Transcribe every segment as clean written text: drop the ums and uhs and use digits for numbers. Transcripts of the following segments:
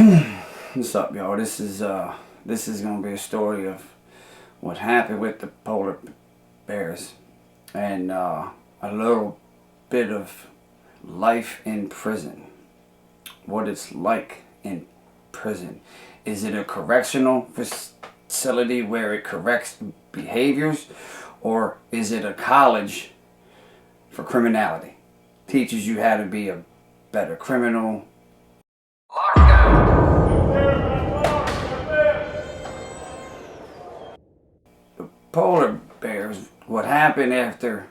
What's up, y'all? This is gonna be a story of what happened with the polar bears and a little bit of life in prison. What it's like in prison. Is it a correctional facility where it corrects behaviors, or is it a college for criminality? Teaches you how to be a better criminal. Polar bears, what happened after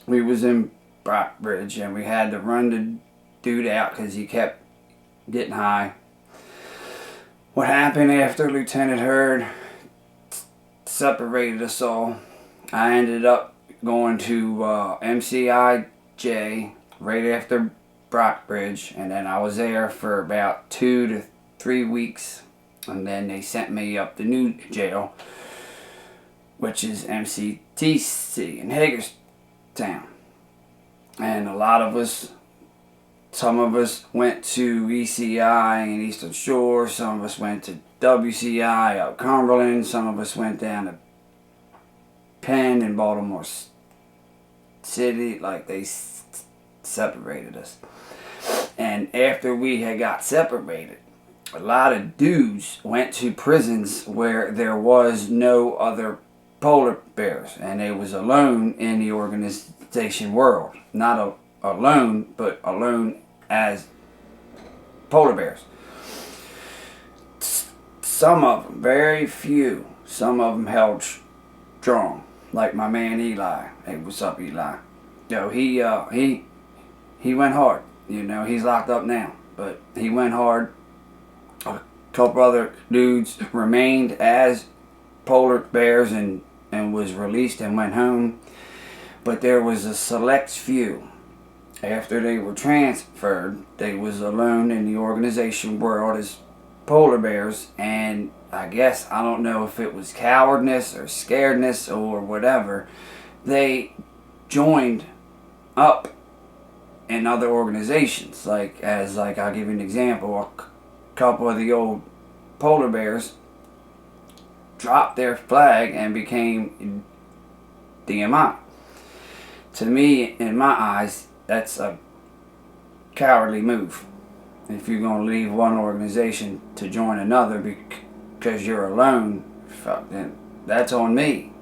we was in Brockbridge and we had to run the dude out because he kept getting high. What happened after Lieutenant Hurd separated us all, I ended up going to MCIJ right after Brockbridge, and then I was there for about 2 to 3 weeks, and then they sent me up to new jail, which is MCTC in Hagerstown. And a lot of us, some of us went to ECI in Eastern Shore, some of us went to WCI out Cumberland, some of us went down to Penn in Baltimore City. Like, they separated us. And after we had got separated, a lot of dudes went to prisons where there was no other polar bears, and they was alone in the organization world. Not alone, but alone as polar bears. Some of them, very few, some of them held strong. Like my man Eli. Hey, what's up, Eli? Yo, he went hard. You know, he's locked up now, but he went hard. A couple other dudes remained as polar bears and was released and went home. But there was a select few. After they were transferred, they was alone in the organization world as polar bears, and I guess, I don't know if it was cowardness or scaredness or whatever, they joined up in other organizations. I'll give you an example. A couple of the old polar bears dropped their flag and became DMI. To me, in my eyes, that's a cowardly move. If you're going to leave one organization to join another because you're alone, fuck, then that's on me.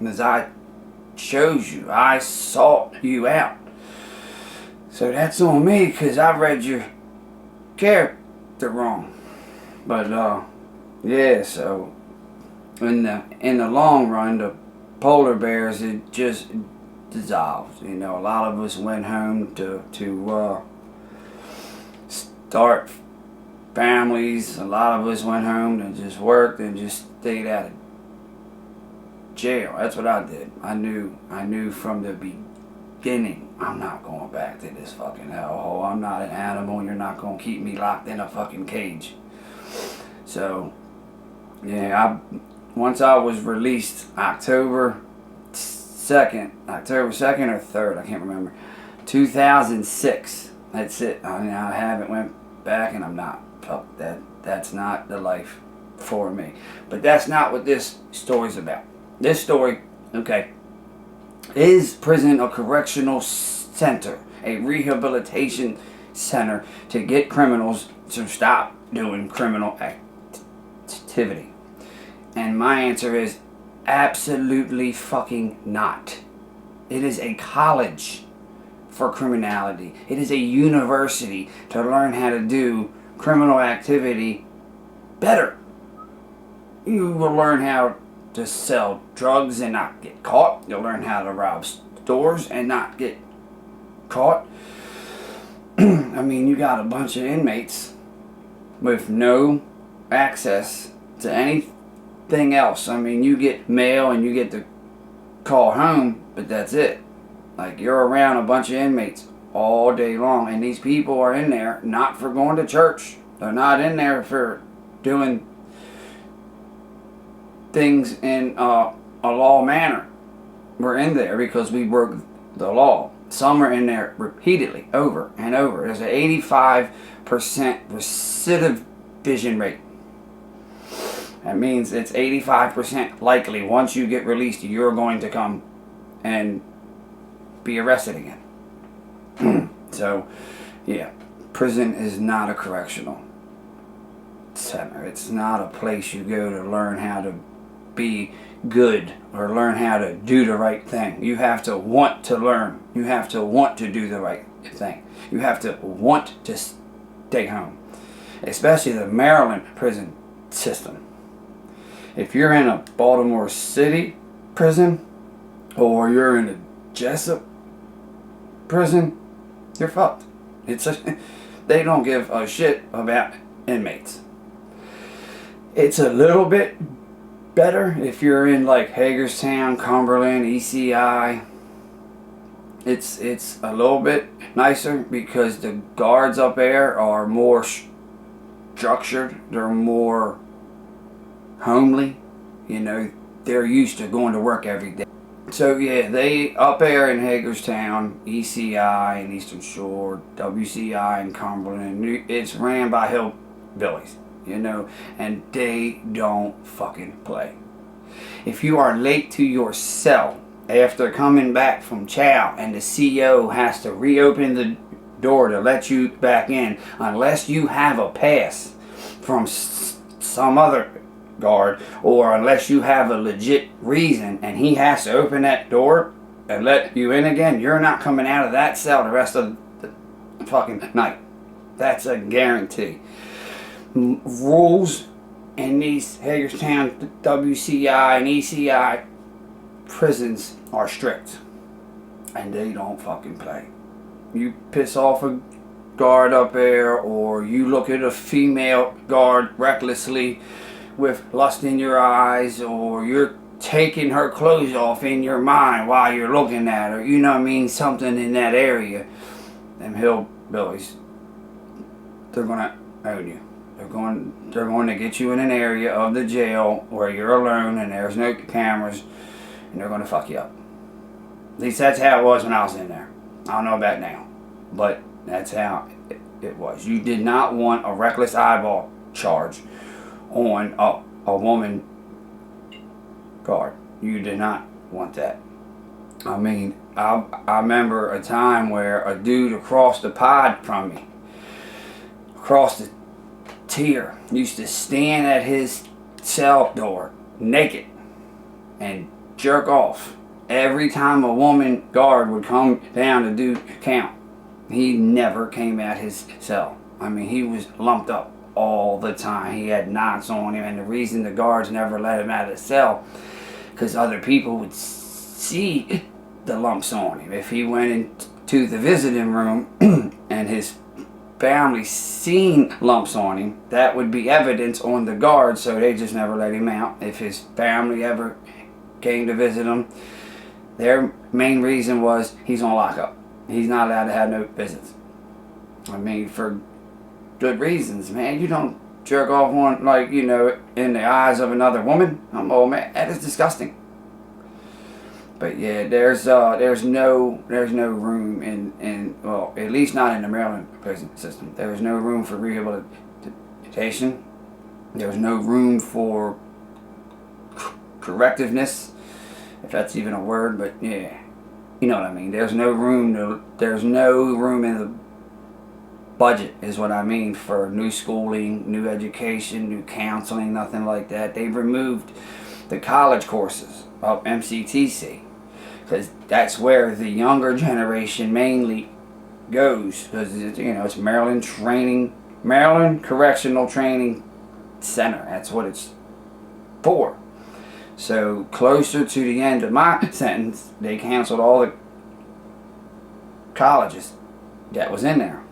Because I chose you. I sought you out. So that's on me because I read your character wrong. But, yeah, so in the long run, the polar bears, it just dissolved. You know, a lot of us went home to start families. A lot of us went home and just worked and just stayed out of jail. That's what I did. I knew from the beginning, I'm not going back to this fucking hellhole. I'm not an animal. You're not going to keep me locked in a fucking cage. So, yeah, once I was released October 2nd or 3rd, I can't remember, 2006. That's it. I mean, I haven't went back, and I'm not. Fuck that. That's not the life for me. But that's not what this story's about. This story, okay, is prison a correctional center, a rehabilitation center to get criminals to stop doing criminal activity? And my answer is absolutely fucking not. It is a college for criminality. It is a university to learn how to do criminal activity better. You will learn how to sell drugs and not get caught. You'll learn how to rob stores and not get caught. I mean, you got a bunch of inmates with no access to anything else. I mean, you get mail and you get to call home, but that's it. Like, you're around a bunch of inmates all day long, and these people are in there not for going to church. They're not in there for doing things in a law manner. We're in there because we work the law. Some are in there repeatedly, over and over. There's an 85% recidivism rate. That means it's 85% likely once you get released, you're going to come and be arrested again. So, yeah, prison is not a correctional center. It's not a place you go to learn how to be good or learn how to do the right thing. You have to want to learn. You have to want to do the right thing. You have to want to stay home. Especially the Maryland prison system. If you're in a Baltimore City prison or you're in a Jessup prison, you're fucked. They don't give a shit about inmates. It's a little bit better if you're in like Hagerstown, Cumberland, ECI. It's a little bit nicer because the guards up there are more structured. They're more homely. You know, they're used to going to work every day. So yeah, they up there in Hagerstown, ECI and Eastern Shore, WCI and Cumberland, it's ran by hillbillies, you know, and they don't fucking play. If you are late to your cell after coming back from chow and the CO has to reopen the door to let you back in, unless you have a pass from some other guard, or unless you have a legit reason and he has to open that door and let you in again, you're not coming out of that cell the rest of the fucking night. That's a guarantee. Rules in these Hagerstown, WCI and ECI prisons are strict and they don't fucking play. You piss off a guard up there, or you look at a female guard recklessly with lust in your eyes, or you're taking her clothes off in your mind while you're looking at her, you know what I mean, something in that area, them hillbillies, they're gonna own you. They're going to get you in an area of the jail where you're alone and there's no cameras, and they're gonna fuck you up. At least that's how it was when I was in there. I don't know about now, but that's how it was. You did not want a reckless eyeball charge on a woman guard. You did not want that. I mean, I remember a time where a dude across the pod from me, across the tier, used to stand at his cell door naked and jerk off every time a woman guard would come down to do count. He never came out his cell. I mean, he was lumped up all the time. He had knots on him, and the reason the guards never let him out of the cell, because other people would see the lumps on him. If he went into the visiting room and his family seen lumps on him, that would be evidence on the guard, so they just never let him out. If his family ever came to visit him, their main reason was he's on lockup. He's not allowed to have no visits. I mean, for good reasons, man. You don't jerk off on, like, you know, in the eyes of another woman. Oh man, that is disgusting. But yeah, there's no room in well, at least not in the Maryland prison system. There's no room for rehabilitation. There's no room for correctiveness, if that's even a word. But yeah, you know what I mean. There's no room in the budget, is what I mean, for new schooling, new education, new counseling, nothing like that. They've removed the college courses of MCTC, because that's where the younger generation mainly goes, because, you know, it's Maryland Correctional Training Center. That's what it's for. So closer to the end of my sentence, they canceled all the colleges that was in there.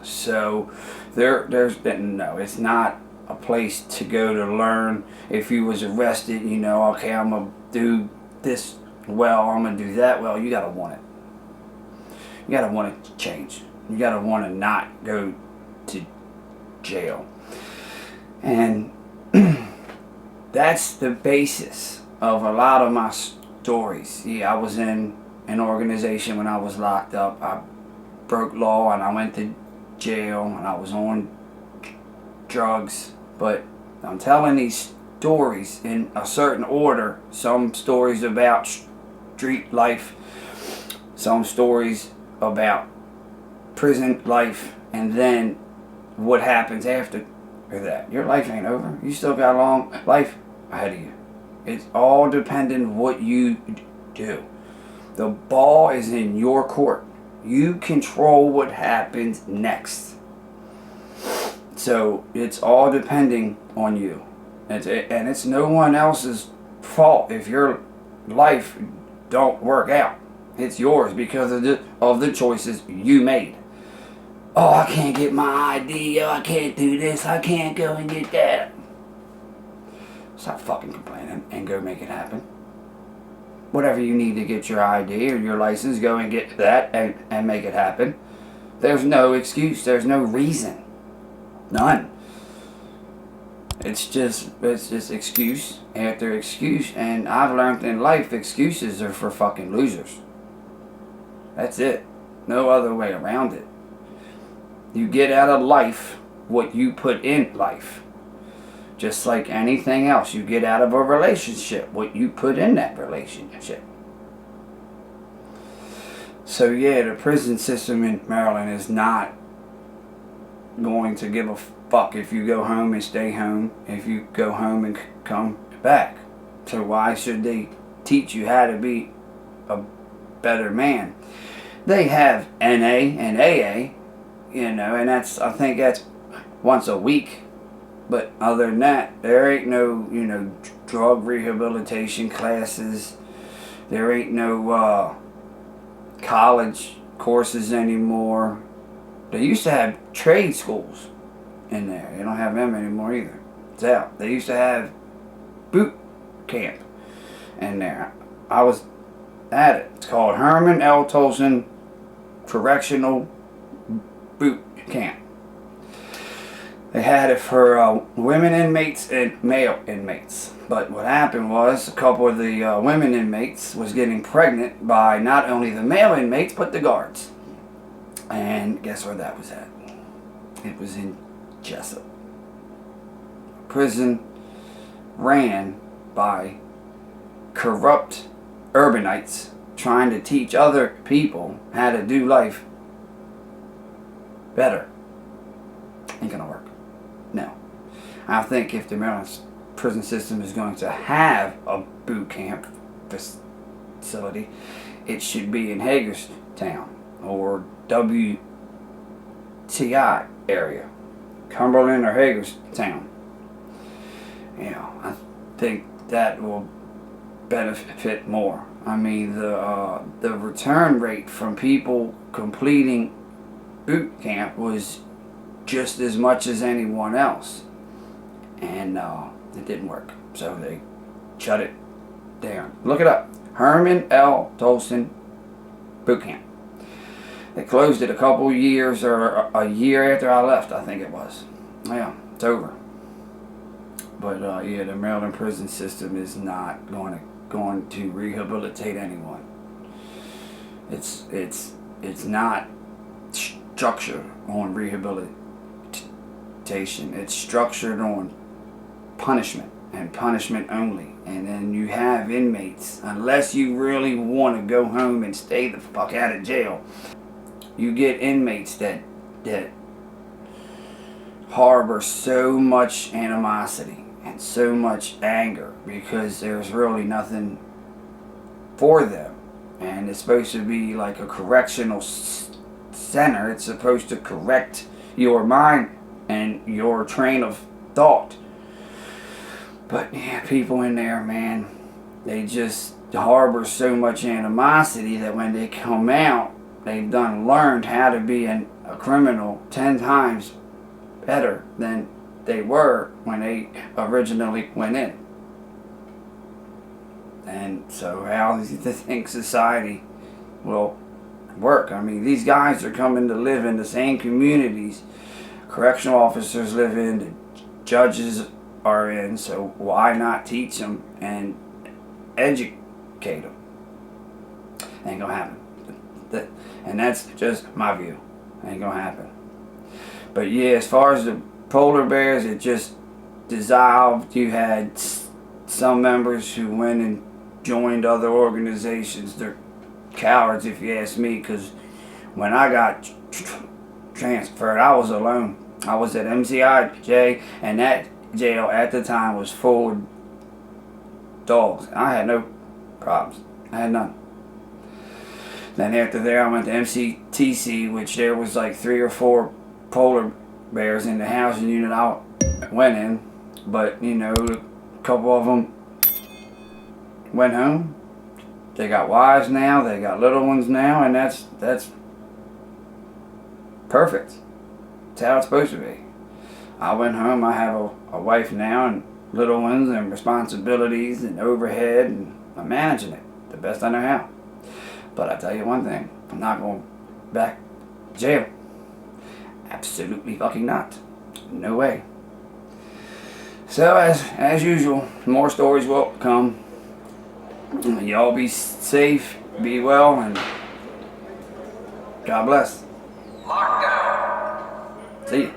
So no, it's not a place to go to learn. If you was arrested, you know, okay, I'm gonna do this well, I'm gonna do that well. You gotta want it. You gotta want it to change. You gotta want to not go to jail. And that's the basis of a lot of my stories. Yeah, I was in an organization when I was locked up. I broke law and I went to jail and I was on drugs. But I'm telling these stories in a certain order. Some stories about street life, some stories about prison life, and then what happens after that. Your life ain't over. You still got a long life ahead of you. It's all dependent what you do. The ball is in your court. You control what happens next. So it's all depending on you. And it's no one else's fault if your life don't work out. It's yours because of the choices you made. Oh, I can't get my ID. Oh, I can't do this. I can't go and get that. Stop fucking complaining and go make it happen. Whatever you need to get your ID or your license, go and get that and make it happen. There's no excuse. There's no reason. None. It's just excuse after excuse, and I've learned in life excuses are for fucking losers. That's it. No other way around it. You get out of life what you put in life. Just like anything else, you get out of a relationship what you put in that relationship. So yeah, the prison system in Maryland is not going to give a fuck if you go home and stay home, if you go home and come back. So why should they teach you how to be a better man? They have NA and AA, and I think that's once a week. But other than that, there ain't no, drug rehabilitation classes. There ain't no college courses anymore. They used to have trade schools in there. They don't have them anymore either. It's out. They used to have boot camp in there. I was at it. It's called Herman L. Tolson Correctional Boot Camp. They had it for women inmates and male inmates. But what happened was a couple of the women inmates was getting pregnant by not only the male inmates but the guards. And guess where that was at? It was in Jessup. Prison ran by corrupt urbanites trying to teach other people how to do life better. Ain't gonna work. No. I think if the Maryland prison system is going to have a boot camp facility, it should be in Hagerstown or WTI area, Cumberland or Hagerstown. I think that will benefit more. I mean, the return rate from people completing boot camp was just as much as anyone else, and it didn't work, so they shut it down. Look it up. Herman L. Tolson Boot Camp. They closed it a couple years or a year after I left, I think it was. Yeah, it's over. But yeah, the Maryland prison system is not going to rehabilitate anyone. It's not structured on rehabilitation. It's structured on punishment and punishment only. And then you have inmates, unless you really want to go home and stay the fuck out of jail, you get inmates that harbor so much animosity and so much anger because there's really nothing for them. And it's supposed to be like a correctional center. It's supposed to correct your mind and your train of thought. But yeah, people in there, man, they just harbor so much animosity that when they come out, they've learned how to be a criminal 10 times better than they were when they originally went in. And so how do you think society will work? I mean, these guys are coming to live in the same communities correctional officers live in, the judges are in, so why not teach them and educate them? Ain't gonna happen. And that's just my view. Ain't gonna happen. But yeah, as far as the polar bears, it just dissolved. You had some members who went and joined other organizations. They're cowards, if you ask me, because when I got transferred, I was alone. I was at MCIJ, and that jail at the time was full of dogs. I had no problems. I had none. Then after there, I went to MCTC, which there was like 3 or 4 polar bears in the housing unit I went in. But, you know, a couple of them went home. They got wives now. They got little ones now, and that's perfect. That's how it's supposed to be. I went home. I have a wife now and little ones and responsibilities and overhead, and I'm managing it the best I know how. But I tell you one thing, I'm not going back to jail. Absolutely fucking not. No way. So as usual, more stories will come. Y'all be safe, be well, and God bless. Lockdown. See ya.